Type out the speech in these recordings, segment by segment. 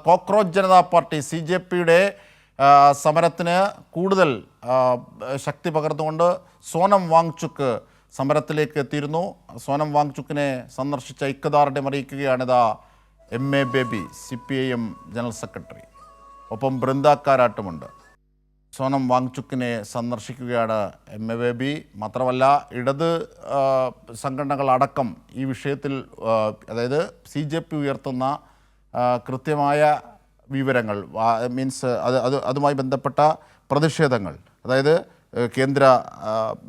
Cockroach Janata party CJPയുടെ സമരത്തിന് കൂടുതൽ ശക്തി പകർന്നുകൊണ്ട് സോനം വാങ്ചുക്ക് സമരത്തിലേക്ക് എത്തിയിരുന്നു. സോനം വാങ്ചുക്കിനെ സന്ദർശിച്ച ഇക്കദാർഡ്യം അറിയിക്കുകയാണിതാ MA Baby, CPIM general secretary. ഒപ്പം ബൃന്ദ കാരാട്ടുമുണ്ട്. സോനം വാങ്ചുക്കിനെ സന്ദർശിക്കുകയാണ് MA ബേബി. മാത്രമല്ല ഇടത് സംഘടനകളടക്കം ഈ വിഷയത്തിൽ, അതായത് CJP ഉയർത്തുന്ന കൃത്യമായ വിവരങ്ങൾ, മീൻസ് അതുമായി ബന്ധപ്പെട്ട പ്രതിഷേധങ്ങൾ, അതായത് കേന്ദ്ര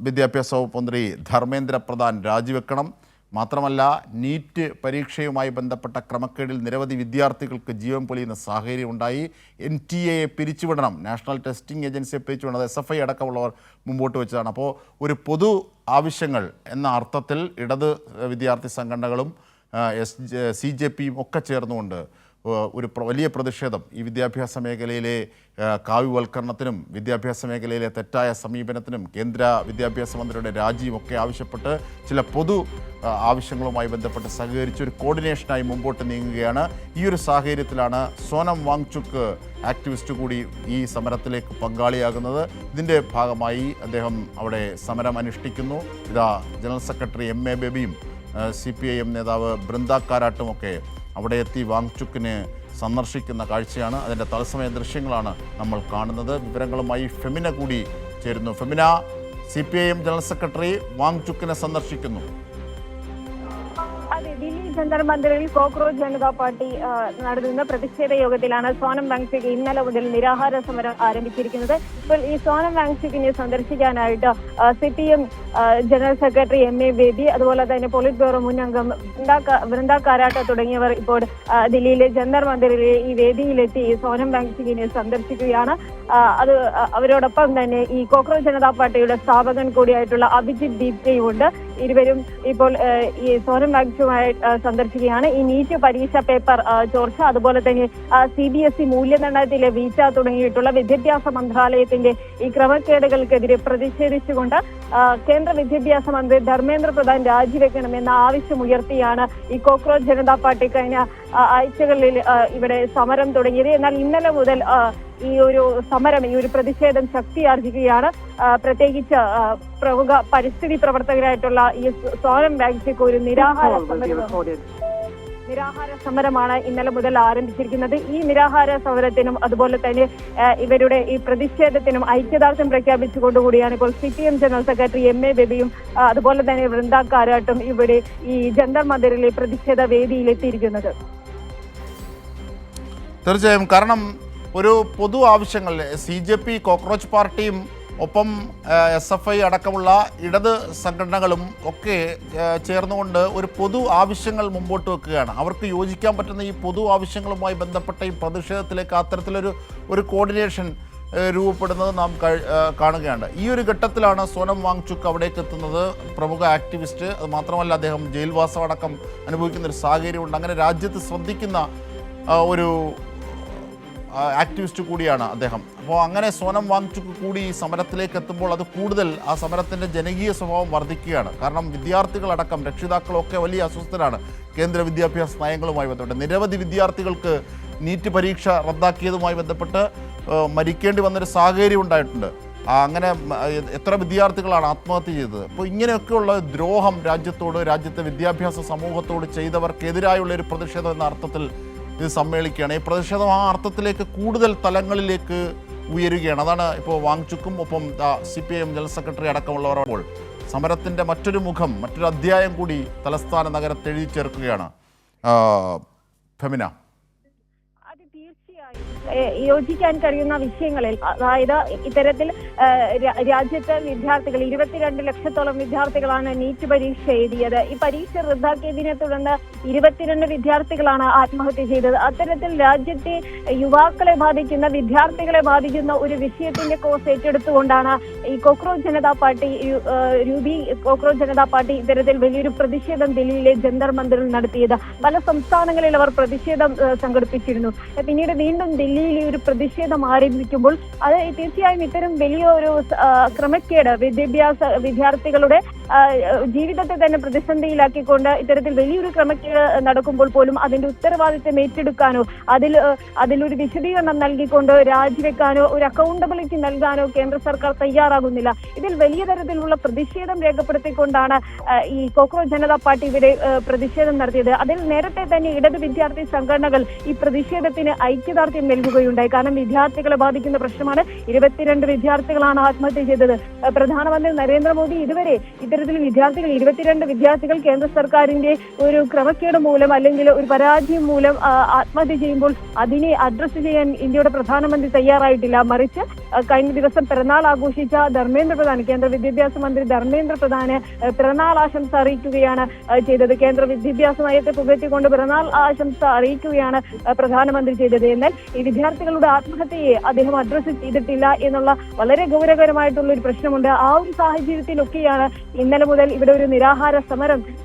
വിദ്യാഭ്യാസ വകുപ്പ് മന്ത്രി ധർമ്മേന്ദ്ര പ്രധാൻ രാജിവെക്കണം, മാത്രമല്ല നീറ്റ് പരീക്ഷയുമായി ബന്ധപ്പെട്ട ക്രമക്കേടിൽ നിരവധി വിദ്യാർത്ഥികൾക്ക് ജീവൻ പൊലിയുന്ന സാഹചര്യം ഉണ്ടായി, NTA പിരിച്ചുവിടണം, നാഷണൽ ടെസ്റ്റിംഗ് ഏജൻസിയെ പിരിച്ചുവിടണം, SFI അടക്കമുള്ളവർ മുമ്പോട്ട് വെച്ചതാണ്. അപ്പോൾ ഒരു പൊതു ആവശ്യങ്ങൾ എന്ന അർത്ഥത്തിൽ ഇടത് വിദ്യാർത്ഥി സംഘടനകളും CJPയും ഒക്കെ ചേർന്നുകൊണ്ട് ഒരു വലിയ പ്രതിഷേധം ഈ വിദ്യാഭ്യാസ മേഖലയിലെ കാവ്യവൽക്കരണത്തിനും വിദ്യാഭ്യാസ മേഖലയിലെ തെറ്റായ സമീപനത്തിനും കേന്ദ്ര വിദ്യാഭ്യാസ മന്ത്രിയുടെ രാജിയും ഒക്കെ ആവശ്യപ്പെട്ട് ചില പൊതു ആവശ്യങ്ങളുമായി ബന്ധപ്പെട്ട് സഹകരിച്ചൊരു കോർഡിനേഷനായി മുമ്പോട്ട് നീങ്ങുകയാണ്. ഈ ഒരു സാഹചര്യത്തിലാണ് സോനം വാങ്ചുക്ക് ആക്ടിവിസ്റ്റ് കൂടി ഈ സമരത്തിലേക്ക് പങ്കാളിയാകുന്നത്. ഇതിൻ്റെ ഭാഗമായി അദ്ദേഹം അവിടെ സമരം അനുഷ്ഠിക്കുന്നു. ഇതാ ജനറൽ സെക്രട്ടറി MA ബേബിയും CPIM നേതാവ് ബൃന്ദ കാരാട്ടുമൊക്കെ അവിടെ എത്തി വാങ്ചുക്കിനെ സന്ദർശിക്കുന്ന കാഴ്ചയാണ്. അതിൻ്റെ തത്സമയ ദൃശ്യങ്ങളാണ് നമ്മൾ കാണുന്നത്. വിവരങ്ങളുമായി ഫെമിന കൂടി ചേരുന്നു. ഫെമിന, CPIM ജനറൽ സെക്രട്ടറി വാങ്ചുക്കിനെ സന്ദർശിക്കുന്നു. ദില്ലി ജന്തർ മന്ദിറിൽ കോക്രോച്ച് ജനതാ പാർട്ടി നടത്തുന്ന പ്രതിഷേധ യോഗത്തിലാണ് സോനം വാങ്ചുക്ക് ഇന്നലെ മുതൽ നിരാഹാര സമരം ആരംഭിച്ചിരിക്കുന്നത്. ഇപ്പോൾ ഈ സോനം വാങ്ചുക്കിനെ സന്ദർശിക്കാനായിട്ട് CPIM general secretary MA Baby, അതുപോലെ തന്നെ പോളിറ്റ് ബ്യൂറോ മുൻ അംഗം ബൃന്ദ കാരാട്ട തുടങ്ങിയവർ ഇപ്പോൾ ദില്ലിയിലെ ജന്തർ മന്ദിറിലെ ഈ വേദിയിലെത്തി സോനം വാങ്ചുക്കിനെ സന്ദർശിക്കുകയാണ്. അത് അവരോടൊപ്പം തന്നെ ഈ കോക്രോച്ച് ജനതാ പാർട്ടിയുടെ സ്ഥാപകൻ കൂടിയായിട്ടുള്ള അഭിജിത് ദീപ്തയും ഉണ്ട്. ഇരുവരും ഇപ്പോൾ ഈ സോനം വാങ്ചുക്കുമായി സന്ദർശിക്കുകയാണ്. ഈ നീറ്റ് പരീക്ഷ പേപ്പർ ചോർച്ച, അതുപോലെ തന്നെ CBSE മൂല്യനിർണ്ണയത്തിലെ വീഴ്ച തുടങ്ങിയിട്ടുള്ള വിദ്യാഭ്യാസ മന്ത്രാലയത്തിന്റെ ഈ ക്രമക്കേടുകൾക്കെതിരെ പ്രതിഷേധിച്ചുകൊണ്ട് കേന്ദ്ര വിദ്യാഭ്യാസ മന്ത്രി ധർമ്മേന്ദ്ര പ്രധാൻ രാജിവെക്കണമെന്ന ആവശ്യമുയർത്തിയാണ് ഈ കോക്രോച്ച് ജനതാ പാർട്ടി കഴിഞ്ഞ ആഴ്ചകളിൽ ഇവിടെ സമരം തുടങ്ങിയത്. എന്നാൽ ഇന്നലെ മുതൽ ഈ ഒരു സമരം, ഈ ഒരു പ്രതിഷേധം ശക്തിയാർജിക്കുകയാണ്. പ്രത്യേകിച്ച് പ്രമുഖ പരിസ്ഥിതി പ്രവർത്തകരായിട്ടുള്ള ഈ സോനം വാങ്ചുക്ക് ഒരു നിരാഹാര സമരമാണ് ഇന്നലെ മുതൽ ആരംഭിച്ചിരിക്കുന്നത്. ഈ നിരാഹാര സമരത്തിനും അതുപോലെ തന്നെ ഇവരുടെ ഈ പ്രതിഷേധത്തിനും ഐക്യദാർഢ്യം പ്രഖ്യാപിച്ചുകൊണ്ടുകൂടിയാണ് ഇപ്പോൾ CPIM ജനറൽ സെക്രട്ടറി MA ബേബിയും അതുപോലെ തന്നെ ബൃന്ദ കാരാട്ടും ഇവിടെ ഈ ജന്തർ മന്ദിറിലെ പ്രതിഷേധ വേദിയിലെത്തിയിരിക്കുന്നത്. തീർച്ചയായും, കാരണം ഒരു പൊതു ആവശ്യങ്ങൾ CJP, കോക്രോച്ച് പാർട്ടിയും ഒപ്പം SFI അടക്കമുള്ള ഇടത് സംഘടനകളും ഒക്കെ ചേർന്നുകൊണ്ട് ഒരു പൊതു ആവശ്യങ്ങൾ മുമ്പോട്ട് വെക്കുകയാണ്. അവർക്ക് യോജിക്കാൻ പറ്റുന്ന ഈ പൊതു ആവശ്യങ്ങളുമായി ബന്ധപ്പെട്ട ഈ പ്രതിഷേധത്തിലേക്ക് അത്തരത്തിലൊരു കോർഡിനേഷൻ രൂപപ്പെടുന്നത് നാം കാണുകയാണ്. ഈ ഒരു ഘട്ടത്തിലാണ് സോനം വാങ്ചുക്ക് അവിടേക്ക് എത്തുന്നത്. പ്രമുഖ ആക്ടിവിസ്റ്റ്, അത് മാത്രമല്ല അദ്ദേഹം ജയിൽവാസം അടക്കം അനുഭവിക്കുന്ന ഒരു സാഹചര്യമുണ്ട്. അങ്ങനെ രാജ്യത്ത് ശ്രദ്ധിക്കുന്ന ഒരു ആക്ടിവിസ്റ്റ് കൂടിയാണ് അദ്ദേഹം. അപ്പോൾ അങ്ങനെ സോനം വാങ്ചുക്ക് കൂടി ഈ സമരത്തിലേക്ക് എത്തുമ്പോൾ അത് കൂടുതൽ ആ സമരത്തിൻ്റെ ജനകീയ സ്വഭാവം വർദ്ധിക്കുകയാണ്. കാരണം വിദ്യാർത്ഥികളടക്കം രക്ഷിതാക്കളൊക്കെ വലിയ അസ്വസ്ഥരാണ് കേന്ദ്ര വിദ്യാഭ്യാസ നയങ്ങളുമായി ബന്ധപ്പെട്ട്. നിരവധി വിദ്യാർത്ഥികൾക്ക് നീറ്റ് പരീക്ഷ റദ്ദാക്കിയതുമായി ബന്ധപ്പെട്ട് മരിക്കേണ്ടി വന്നൊരു സാഹചര്യം ഉണ്ടായിട്ടുണ്ട്. അങ്ങനെ എത്ര വിദ്യാർത്ഥികളാണ് ആത്മഹത്യ ചെയ്തത്. അപ്പോൾ ഇങ്ങനെയൊക്കെയുള്ള ദ്രോഹം രാജ്യത്തോട്, രാജ്യത്തെ വിദ്യാഭ്യാസ സമൂഹത്തോട് ചെയ്തവർക്കെതിരായുള്ള ഒരു പ്രതിഷേധം എന്ന അർത്ഥത്തിൽ ഇത് സമ്മേളിക്കുകയാണ്. ഈ പ്രതിഷേധം ആ അർത്ഥത്തിലേക്ക് കൂടുതൽ തലങ്ങളിലേക്ക് ഉയരുകയാണ്. അതാണ് ഇപ്പോൾ വാങ്ചുക്കും ഒപ്പം CPIM ജനറൽ സെക്രട്ടറി അടക്കമുള്ളവർ അപ്പോൾ സമരത്തിൻ്റെ മറ്റൊരു മുഖം, മറ്റൊരു അധ്യായം കൂടി തലസ്ഥാന നഗരത്തെ എഴുതി ചേർക്കുകയാണ്. ഫെമിന, യോജിക്കാൻ കഴിയുന്ന വിഷയങ്ങളിൽ, അതായത് ഇത്തരത്തിൽ രാജ്യത്തെ വിദ്യാർത്ഥികൾ 22 ലക്ഷത്തോളം വിദ്യാർത്ഥികളാണ് നീറ്റ് പരീക്ഷ എഴുതിയത്. ഈ പരീക്ഷ റദ്ദാക്കിയതിനെ തുടർന്ന് 22 വിദ്യാർത്ഥികളാണ് ആത്മഹത്യ ചെയ്തത്. അത്തരത്തിൽ രാജ്യത്തെ യുവാക്കളെ ബാധിക്കുന്ന, വിദ്യാർത്ഥികളെ ബാധിക്കുന്ന ഒരു വിഷയത്തിന്റെ കോസ് ഏറ്റെടുത്തുകൊണ്ടാണ് ഈ cockroach Janata party cockroach Janata party ഇത്തരത്തിൽ വലിയൊരു പ്രതിഷേധം ദില്ലിയിലെ ജന്തർ മന്ദിറിൽ നടത്തിയത്. പല സംസ്ഥാനങ്ങളിൽ അവർ പ്രതിഷേധം സംഘടിപ്പിച്ചിരുന്നു. പിന്നീട് വീണ്ടും വീണ്ടും ദില്ലിയിൽ ഈ ഒരു പ്രതിഷേധം ആരംഭിക്കുമ്പോൾ അത് തീർച്ചയായും ഇത്തരം വലിയ ഒരു ക്രമക്കേട് വിദ്യാർത്ഥികളുടെ ജീവിതത്തെ തന്നെ പ്രതിസന്ധിയിലാക്കിക്കൊണ്ട് ഇത്തരത്തിൽ വലിയൊരു ക്രമക്കേട് നടക്കുമ്പോൾ പോലും അതിന്റെ ഉത്തരവാദിത്തം ഏറ്റെടുക്കാനോ അതിലൊരു വിശദീകരണം നൽകിക്കൊണ്ട് രാജിവെക്കാനോ ഒരു അക്കൗണ്ടബിലിറ്റി നൽകാനോ കേന്ദ്ര സർക്കാർ തയ്യാറാകുന്നില്ല. ഇതിൽ വലിയ തരത്തിലുള്ള പ്രതിഷേധം രേഖപ്പെടുത്തിക്കൊണ്ടാണ് ഈ കോക്രോച്ച് ജനതാ പാർട്ടി ഇവിടെ പ്രതിഷേധം നടത്തിയത്. അതിൽ നേരത്തെ തന്നെ ഇടത് വിദ്യാർത്ഥി സംഘടനകൾ ഈ പ്രതിഷേധത്തിന് ഐക്യദാർഢ്യം നൽകുകയുണ്ടായി. കാരണം വിദ്യാർത്ഥികളെ ബാധിക്കുന്ന പ്രശ്നമാണ്. 22 വിദ്യാർത്ഥികളാണ് ആത്മഹത്യ ചെയ്തത്. പ്രധാനമന്ത്രി നരേന്ദ്രമോദി ഇതുവരെ ഇത്തരത്തിൽ 22 വിദ്യാർത്ഥികൾ കേന്ദ്ര സർക്കാരിന്റെ ഒരു ക്രമക്കേട് മൂലം അല്ലെങ്കിൽ ഒരു പരാജയം മൂലം ആത്മഹത്യ ചെയ്യുമ്പോൾ അതിനെ അഡ്രസ് ചെയ്യാൻ ഇന്ത്യയുടെ പ്രധാനമന്ത്രി തയ്യാറായിട്ടില്ല. മറിച്ച് കഴിഞ്ഞ ദിവസം പിറന്നാൾ ആഘോഷിച്ച ധർമ്മേന്ദ്ര പ്രധാൻ, കേന്ദ്ര വിദ്യാഭ്യാസ മന്ത്രി ധർമ്മേന്ദ്ര പ്രധാന് പിറന്നാൾ ആശംസ അറിയിക്കുകയാണ് ചെയ്തത്. കേന്ദ്ര വിദ്യാഭ്യാസ നയത്തെ പുകഴ്ത്തിക്കൊണ്ട് പിറന്നാൾ ആശംസ അറിയിക്കുകയാണ് പ്രധാനമന്ത്രി ചെയ്തത്. എന്നാൽ ഈ വിദ്യാർത്ഥികളുടെ ആത്മഹത്യയെ അദ്ദേഹം അഡ്രസ് ചെയ്തിട്ടില്ല എന്നുള്ള വളരെ ഗൗരവകരമായിട്ടുള്ള ഒരു പ്രശ്നമുണ്ട്. ആ ഒരു സാഹചര്യത്തിലൊക്കെയാണ് ഇന്നലെ മുതൽ ഇവിടെ ഒരു നിരാഹാര സമരം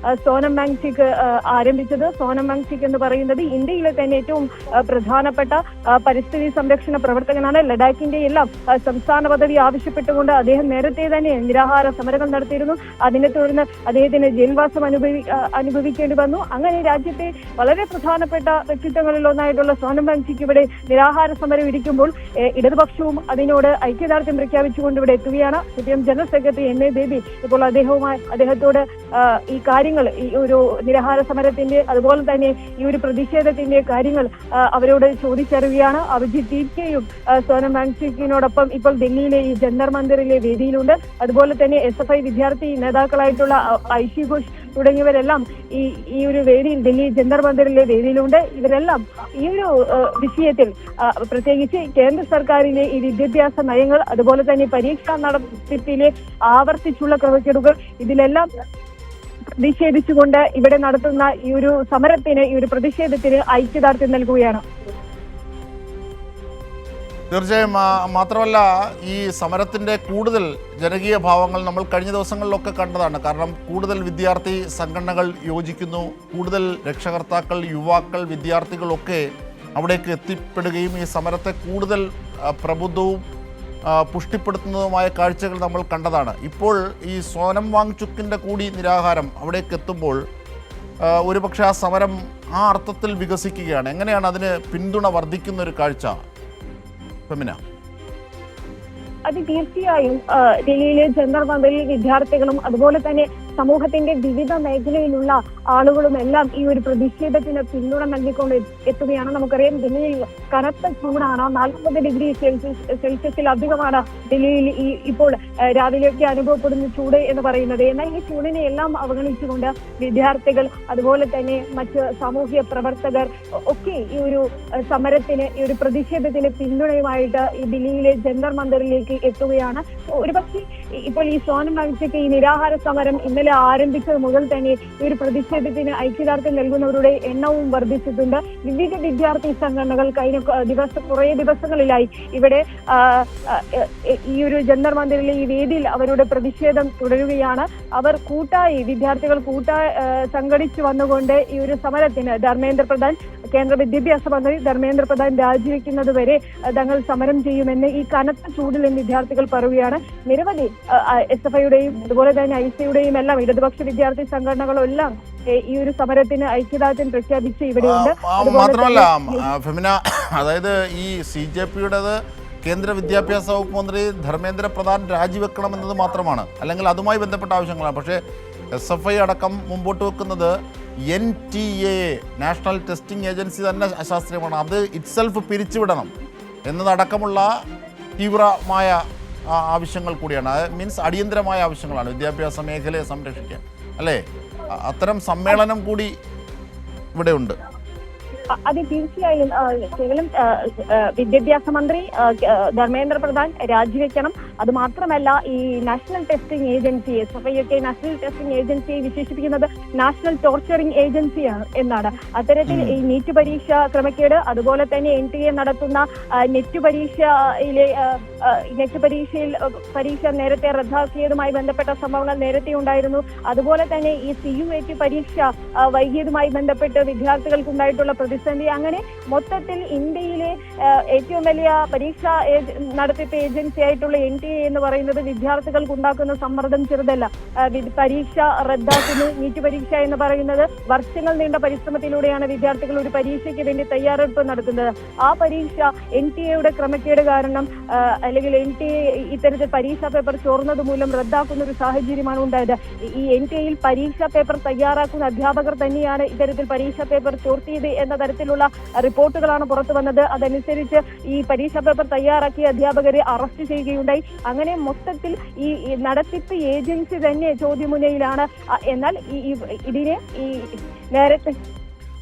സോനം വാങ്ചുക് ആരംഭിച്ചത്. സോനം വാങ്ചുക് എന്ന് പറയുന്നത് ഇന്ത്യയിലെ തന്നെ ഏറ്റവും പ്രധാനപ്പെട്ട പരിസ്ഥിതി സംരക്ഷണ പ്രവർത്തകനാണ്. ലഡാക്കിന്റെ എല്ലാം സംസ്ഥാന പദവി ആവശ്യപ്പെട്ടുകൊണ്ട് അദ്ദേഹം നേരത്തെ തന്നെ നിരാഹാര സമരങ്ങൾ നടത്തിയിരുന്നു. അതിനെ തുടർന്ന് അദ്ദേഹത്തിന് ജയിൽവാസം അനുഭവിക്കേണ്ടി വന്നു. അങ്ങനെ രാജ്യത്തെ വളരെ പ്രധാനപ്പെട്ട വ്യക്തിത്വങ്ങളിൽ ഒന്നായിട്ടുള്ള സോനം വാങ്ചുക് ഇവിടെ നിരാഹാര സമരം ഇരിക്കുമ്പോൾ ഇടതുപക്ഷവും അതിനോട് ഐക്യദാർഢ്യം പ്രഖ്യാപിച്ചുകൊണ്ട് ഇവിടെ എത്തുകയാണ്. CPM general secretary MA baby ഇപ്പോൾ അദ്ദേഹത്തോട് ഈ കാര്യങ്ങൾ, ഈ ഒരു നിരാഹാര സമരത്തിന്റെ അതുപോലെ തന്നെ ഈ ഒരു പ്രതിഷേധത്തിന്റെ കാര്യങ്ങൾ അവരോട് ചോദിച്ചറിയുകയാണ്. അഭിജിത് ദീപ്കയും സോനം വാങ്ചുക്കിനോടൊപ്പം ഇപ്പോൾ ഡൽഹിയിലെ ഈ ജന്തർ മന്ദിറിലെ വേദിയിലുണ്ട്. അതുപോലെ തന്നെ SFI വിദ്യാർത്ഥി നേതാക്കളായിട്ടുള്ള ഐഷി ഘോഷ് തുടങ്ങിയവരെല്ലാം ഈ ഒരു വേദിയിൽ, ഡൽഹി ജന്തർ മന്ദിറിലെ വേദിയിലുണ്ട്. ഇവരെല്ലാം ഈ ഒരു വിഷയത്തിൽ പ്രത്യേകിച്ച് കേന്ദ്ര സർക്കാരിലെ ഈ വിദ്യാഭ്യാസ നയങ്ങൾ, അതുപോലെ തന്നെ പരീക്ഷാ നടത്തിപ്പിലെ ആവർത്തിച്ചുള്ള ക്രമക്കേടുകൾ, ഇതിലെല്ലാം പ്രതിഷേധിച്ചുകൊണ്ട് ഇവിടെ നടത്തുന്ന ഈ ഒരു സമരത്തിന്, ഈ ഒരു പ്രതിഷേധത്തിന് ഐക്യദാർഢ്യം നൽകുകയാണ്. തീർച്ചയായും. മാത്രമല്ല, ഈ സമരത്തിൻ്റെ കൂടുതൽ ജനകീയ ഭാവങ്ങൾ നമ്മൾ കഴിഞ്ഞ ദിവസങ്ങളിലൊക്കെ കണ്ടതാണ്. കാരണം കൂടുതൽ വിദ്യാർത്ഥി സംഘടനകൾ യോജിക്കുന്നു, കൂടുതൽ രക്ഷകർത്താക്കൾ, യുവാക്കൾ, വിദ്യാർത്ഥികളൊക്കെ അവിടേക്ക് എത്തിപ്പെടുകയും ഈ സമരത്തെ കൂടുതൽ പ്രബുദ്ധവും പുഷ്ടിപ്പെടുത്തുന്നതുമായ കാഴ്ചകൾ നമ്മൾ കണ്ടതാണ്. ഇപ്പോൾ ഈ സോനം വാങ്ചുക്കിൻ്റെ കൂടി നിരാഹാരം അവിടേക്ക് എത്തുമ്പോൾ ഒരുപക്ഷെ ആ സമരം ആ അർത്ഥത്തിൽ വികസിക്കുകയാണ്. എങ്ങനെയാണ് അതിന് പിന്തുണ വർദ്ധിക്കുന്ന ഒരു കാഴ്ച ഫെമിന? അത് തീർച്ചയായും ഡൽഹിയിലെ ജന്തർ മന്ദിറിൽ വിദ്യാർത്ഥികളും അതുപോലെ തന്നെ സമൂഹത്തിന്റെ വിവിധ മേഖലയിലുള്ള ആളുകളും എല്ലാം ഈ ഒരു പ്രതിഷേധത്തിന് പിന്തുണ നൽകിക്കൊണ്ട് എത്തുകയാണ്. നമുക്കറിയാം, ഡൽഹിയിൽ കനത്ത ചൂടാണ്. 40 ഡിഗ്രി സെൽഷ്യസിലധികമാണ് ഡൽഹിയിൽ ഇപ്പോൾ രാവിലെയൊക്കെ അനുഭവപ്പെടുന്ന ചൂട് എന്ന് പറയുന്നത്. എന്നാൽ ഈ ചൂടിനെ എല്ലാം അവഗണിച്ചുകൊണ്ട് വിദ്യാർത്ഥികൾ, അതുപോലെ തന്നെ മറ്റ് സാമൂഹ്യ പ്രവർത്തകർ ഒക്കെ ഈ ഒരു സമരത്തിന്, ഈ ഒരു പ്രതിഷേധത്തിന് പിന്തുണയുമായിട്ട് ഈ ഡൽഹിയിലെ ജന്തർ മന്ദിറിലേക്ക് എത്തുകയാണ്. ഒരുപക്ഷെ ഇപ്പോൾ ഈ സോനം വാങ്ചുക് ഈ നിരാഹാര സമരം ഇന്നലെ ആരംഭിച്ചത് മുതൽ തന്നെ ഈ ഒരു പ്രതിഷേധത്തിന് ഐക്യദാർഢ്യം നൽകുന്നവരുടെ എണ്ണവും വർദ്ധിച്ചിട്ടുണ്ട്. വിവിധ വിദ്യാർത്ഥി സംഘടനകൾ കഴിഞ്ഞ കുറേ ദിവസങ്ങളിലായി ഇവിടെ ഈ ഒരു ജന്തർ മന്ദിറിലെ ഈ വേദിയിൽ അവരുടെ പ്രതിഷേധം തുടരുകയാണ്. അവർ വിദ്യാർത്ഥികൾ സംഘടിച്ചു വന്നുകൊണ്ട് ഈ ഒരു സമരത്തിന് ധർമ്മേന്ദ്ര പ്രധാൻ, കേന്ദ്ര വിദ്യാഭ്യാസ മന്ത്രി ധർമ്മേന്ദ്ര പ്രധാൻ രാജിവെക്കുന്നത് വരെ തങ്ങൾ സമരം ചെയ്യുമെന്ന് ഈ കനത്ത ചൂടിൽ വിദ്യാർത്ഥികൾ പറയുകയാണ്. നിരവധി SFIയുടെയും അതുപോലെ തന്നെ ICയുടെയും എല്ലാം ഇടതുപക്ഷ വിദ്യാർത്ഥി സംഘടനകളും എല്ലാം ഈ ഒരു സമരത്തിന് ഐക്യദാർഢ്യം പ്രഖ്യാപിച്ച് ഇവിടെയുണ്ട്. മാത്രമല്ല ഫെമിന, അതായത് ഈ CJPയുടേത് കേന്ദ്ര വിദ്യാഭ്യാസ വകുപ്പ് മന്ത്രി ധർമ്മേന്ദ്ര പ്രധാൻ രാജിവെക്കണമെന്നത് മാത്രമാണ്, അല്ലെങ്കിൽ അതുമായി ബന്ധപ്പെട്ട ആവശ്യങ്ങളാണ്. പക്ഷേ SFI അടക്കം മുമ്പോട്ട് വെക്കുന്നത് NTA, നാഷണൽ ടെസ്റ്റിംഗ് ഏജൻസി തന്നെ അശാസ്ത്രീയമാണ്, അത് ഇറ്റ്സെൽഫ് പിരിച്ചുവിടണം എന്നതടക്കമുള്ള തീവ്രമായ ആവശ്യങ്ങൾ കൂടിയാണ്. മീൻസ് അടിയന്തരമായ ആവശ്യങ്ങളാണ് വിദ്യാഭ്യാസ മേഖലയെ സംരക്ഷിക്കാൻ, അല്ലേ? അത്തരം സമ്മേളനം കൂടി ഇവിടെയുണ്ട്. അത് തീർച്ചയായും കേവലം വിദ്യാഭ്യാസ മന്ത്രി ധർമ്മേന്ദ്ര പ്രധാൻ രാജിവെക്കണം. അത് മാത്രമല്ല, ഈ നാഷണൽ ടെസ്റ്റിംഗ് ഏജൻസി, SFIയൊക്കെ നാഷണൽ ടെസ്റ്റിംഗ് ഏജൻസിയെ വിശേഷിപ്പിക്കുന്നത് നാഷണൽ ടോർച്ചറിംഗ് ഏജൻസിയാണ് എന്നാണ്. അത്തരത്തിൽ ഈ നീറ്റ് പരീക്ഷ ക്രമക്കേട്, അതുപോലെ തന്നെ NTA നടത്തുന്ന നെറ്റ് പരീക്ഷയിൽ പരീക്ഷ നേരത്തെ റദ്ദാക്കിയതുമായി ബന്ധപ്പെട്ട സംഭവങ്ങൾ നേരത്തെ ഉണ്ടായിരുന്നു. അതുപോലെ തന്നെ ഈ CUET പരീക്ഷ വൈകിയതുമായി ബന്ധപ്പെട്ട് വിദ്യാർത്ഥികൾക്കുണ്ടായിട്ടുള്ള പ്രതിസന്ധി, അങ്ങനെ മൊത്തത്തിൽ ഇന്ത്യയിലെ ഏറ്റവും വലിയ പരീക്ഷാ നടത്തിപ്പ് ഏജൻസി ആയിട്ടുള്ള NTA എന്ന് പറയുന്നത് വിദ്യാർത്ഥികൾക്ക് ഉണ്ടാക്കുന്ന സമ്മർദ്ദം ചെറുതല്ല. പരീക്ഷ റദ്ദാക്കുന്നു. നീറ്റ് പരീക്ഷ എന്ന് പറയുന്നത് വർഷങ്ങൾ നീണ്ട പരിശ്രമത്തിലൂടെയാണ് വിദ്യാർത്ഥികൾ ഒരു പരീക്ഷയ്ക്ക് വേണ്ടി തയ്യാറെടുപ്പ് നടത്തുന്നത്. ആ പരീക്ഷ NTA ക്രമക്കേട് കാരണം അല്ലെങ്കിൽ NTA ഇത്തരത്തിൽ പരീക്ഷാ പേപ്പർ ചോർന്നത് മൂലം റദ്ദാക്കുന്ന ഒരു സാഹചര്യമാണ് ഉണ്ടായത്. ഈ NTA പരീക്ഷാ പേപ്പർ തയ്യാറാക്കുന്ന അധ്യാപകർ തന്നെയാണ് ഇത്തരത്തിൽ പരീക്ഷാ പേപ്പർ ചോർത്തിയത് എന്ന തരത്തിലുള്ള റിപ്പോർട്ടുകളാണ് പുറത്തു വന്നത്. അതനുസരിച്ച് ഈ പരീക്ഷാ പേപ്പർ തയ്യാറാക്കിയ അധ്യാപകരെ അറസ്റ്റ് ചെയ്യുകയുണ്ടായി. അങ്ങനെ മൊത്തത്തിൽ ഈ നടത്തിപ്പ് ഏജൻസി തന്നെ ചോദ്യമുനയിലാണ്. എന്നാൽ ഇതിനെ ഈ നേരത്തെ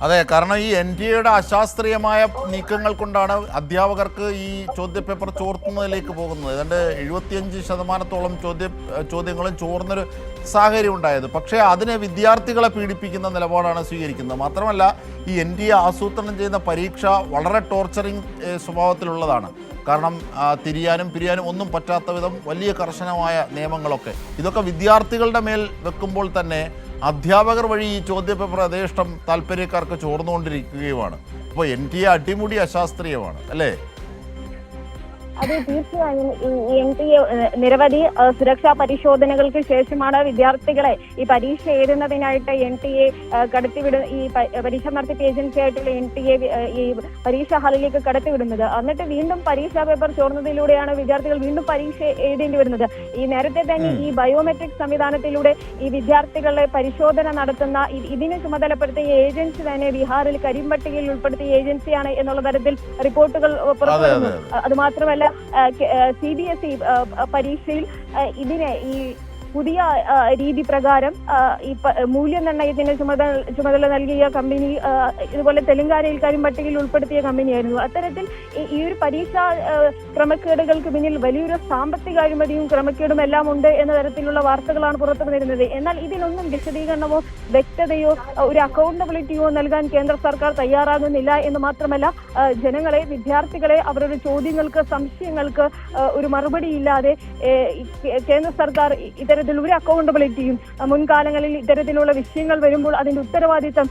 അതെ, കാരണം ഈ NTA അശാസ്ത്രീയമായ നീക്കങ്ങൾ കൊണ്ടാണ് അധ്യാപകർക്ക് ഈ ചോദ്യപേപ്പർ ചോർത്തുന്നതിലേക്ക് പോകുന്നത്. ഏതാണ്ട് 75% ചോദ്യങ്ങളും ചോർന്നൊരു സാഹചര്യം ഉണ്ടായത്. പക്ഷേ അതിനെ വിദ്യാർത്ഥികളെ പീഡിപ്പിക്കുന്ന നിലപാടാണ് സ്വീകരിക്കുന്നത്. മാത്രമല്ല ഈ NTA ആസൂത്രണം ചെയ്യുന്ന പരീക്ഷ വളരെ ടോർച്ചറിങ് സ്വഭാവത്തിലുള്ളതാണ്. കാരണം തിരിയാനും പിരിയാനും ഒന്നും പറ്റാത്ത വിധം വലിയ കർശനമായ നിയമങ്ങളൊക്കെ ഇതൊക്കെ വിദ്യാർത്ഥികളുടെ മേൽ വെക്കുമ്പോൾ തന്നെ അധ്യാപകർ വഴി ഈ ചോദ്യപേപ്പർ യഥേഷ്ടം താല്പര്യക്കാർക്ക് ചോർന്നുകൊണ്ടിരിക്കുകയുമാണ്. അപ്പോൾ NTA അടിമുടി അശാസ്ത്രീയമാണ് അല്ലേ? അതെ, തീർച്ചയായും ഈ NTA നിരവധി സുരക്ഷാ പരിശോധനകൾക്ക് ശേഷമാണ് വിദ്യാർത്ഥികളെ ഈ പരീക്ഷ എഴുതുന്നതിനായിട്ട് NTA കടത്തിവിടുന്ന ഈ പരീക്ഷ നടത്തിപ്പ് ഏജൻസി ആയിട്ടുള്ള NTA ഈ പരീക്ഷാ ഹാളിലേക്ക് കടത്തിവിടുന്നത്. എന്നിട്ട് വീണ്ടും പരീക്ഷാ പേപ്പർ ചോർന്നതിലൂടെയാണ് വിദ്യാർത്ഥികൾ വീണ്ടും പരീക്ഷ എഴുതേണ്ടി വരുന്നത്. ഈ നേരത്തെ തന്നെ ഈ ബയോമെട്രിക് സംവിധാനത്തിലൂടെ ഈ വിദ്യാർത്ഥികളെ പരിശോധന നടത്തുന്ന ഇതിന് ചുമതലപ്പെടുത്തിയ ഏജൻസി തന്നെ ബീഹാറിൽ കരിമ്പട്ടികയിൽ ഉൾപ്പെടുത്തിയ ഏജൻസിയാണ് എന്നുള്ള തരത്തിൽ റിപ്പോർട്ടുകൾ പുറത്തുവരുന്നു. അതുമാത്രമല്ല CBSE പരീക്ഷയിൽ ഇതിനെ ഈ പുതിയ രീതി പ്രകാരം ഈ മൂല്യനിർണ്ണയത്തിന് ചുമതല നൽകിയ കമ്പനി ഇതുപോലെ തെലങ്കാനയിൽ കരിമ്പട്ടികയിൽ ഉൾപ്പെടുത്തിയ കമ്പനിയായിരുന്നു. അത്തരത്തിൽ ഈ ഒരു പരീക്ഷാ ക്രമക്കേടുകൾക്ക് പിന്നിൽ വലിയൊരു സാമ്പത്തിക അഴിമതിയും ക്രമക്കേടും എല്ലാം ഉണ്ട് എന്ന തരത്തിലുള്ള വാർത്തകളാണ് പുറത്തു വരുന്നത്. എന്നാൽ ഇതിനൊന്നും വിശദീകരണമോ വ്യക്തതയോ ഒരു അക്കൗണ്ടബിലിറ്റിയോ നൽകാൻ കേന്ദ്ര സർക്കാർ തയ്യാറാകുന്നില്ല എന്ന് മാത്രമല്ല ജനങ്ങളെ, വിദ്യാർത്ഥികളെ അവരുടെ ചോദ്യങ്ങൾക്ക്, സംശയങ്ങൾക്ക് ഒരു മറുപടി ഇല്ലാതെ കേന്ദ്ര സർക്കാർ ഇത്തരത്തിൽ ഒരു അക്കൗണ്ടബിലിറ്റിയും മുൻകാലങ്ങളിൽ ഇത്തരത്തിലുള്ള വിഷയങ്ങൾ വരുമ്പോൾ അതിന്റെ ഉത്തരവാദിത്തം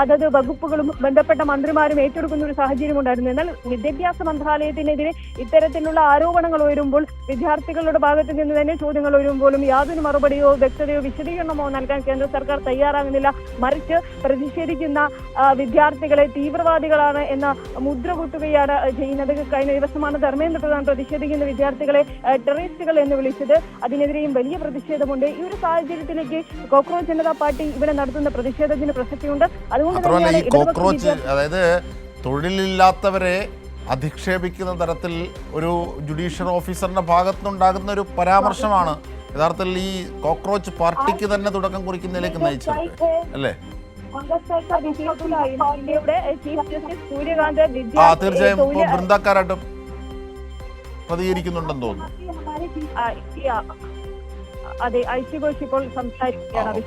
അതത് വകുപ്പുകളും ബന്ധപ്പെട്ട മന്ത്രിമാരും ഏറ്റെടുക്കുന്ന ഒരു സാഹചര്യം ഉണ്ടായിരുന്നു. എന്നാൽ വിദ്യാഭ്യാസ മന്ത്രാലയത്തിനെതിരെ ഇത്തരത്തിലുള്ള ആരോപണങ്ങൾ ഉയരുമ്പോൾ, വിദ്യാർത്ഥികളുടെ ഭാഗത്ത് നിന്ന് തന്നെ ചോദ്യങ്ങൾ ഉയരുമ്പോഴും യാതൊരു മറുപടിയോ വ്യക്തതയോ വിശദീകരണമോ നൽകാൻ കേന്ദ്ര സർക്കാർ തയ്യാറാകുന്നില്ല. മറിച്ച് പ്രതിഷേധിക്കുന്ന വിദ്യാർത്ഥികളെ തീവ്രവാദികളാണ് എന്ന മുദ്ര കുത്തുകയാണ് ചെയ്യുന്നത്. കഴിഞ്ഞ ദിവസമാണ് ധർമ്മേന്ദ്ര പ്രധാൻ പ്രതിഷേധിക്കുന്ന വിദ്യാർത്ഥികളെ ടെററിസ്റ്റുകൾ എന്ന് വിളിച്ചത്. അതിനെതിരെയും വലിയ പ്രതിഷേധമുണ്ട്. ഈ ഒരു സാഹചര്യത്തിലേക്ക് കോക്രോച്ച് ജനതാ പാർട്ടി ഇവിടെ നടത്തുന്ന പ്രതിഷേധത്തിന് പ്രസക്തിയുണ്ട്. അതുകൊണ്ട് തന്നെയാണ് ഈ കോക്രോച്ച്, അതായത് തൊഴിലില്ലാത്തവരെ അധിക്ഷേപിക്കുന്ന തരത്തിൽ ഒരു ജുഡീഷ്യൽ ഓഫീസറിന്റെ ഭാഗത്തുനിന്നുണ്ടാകുന്ന ഒരു പരാമർശമാണ് യഥാർത്ഥത്തിൽ ഈ കോക്രോച്ച് പാർട്ടിക്ക് തന്നെ തുടക്കം കുറിക്കുന്നതിലേക്ക് നയിച്ചത് അല്ലേ? തീർച്ചയായും ബൃന്ദാക്കാരായിട്ടും പ്രതികരിക്കുന്നുണ്ടെന്ന് തോന്നുന്നു. അതെ, ഐഷി ഘോഷ് ഇപ്പോൾ സംസാരിക്കുകയാണ്.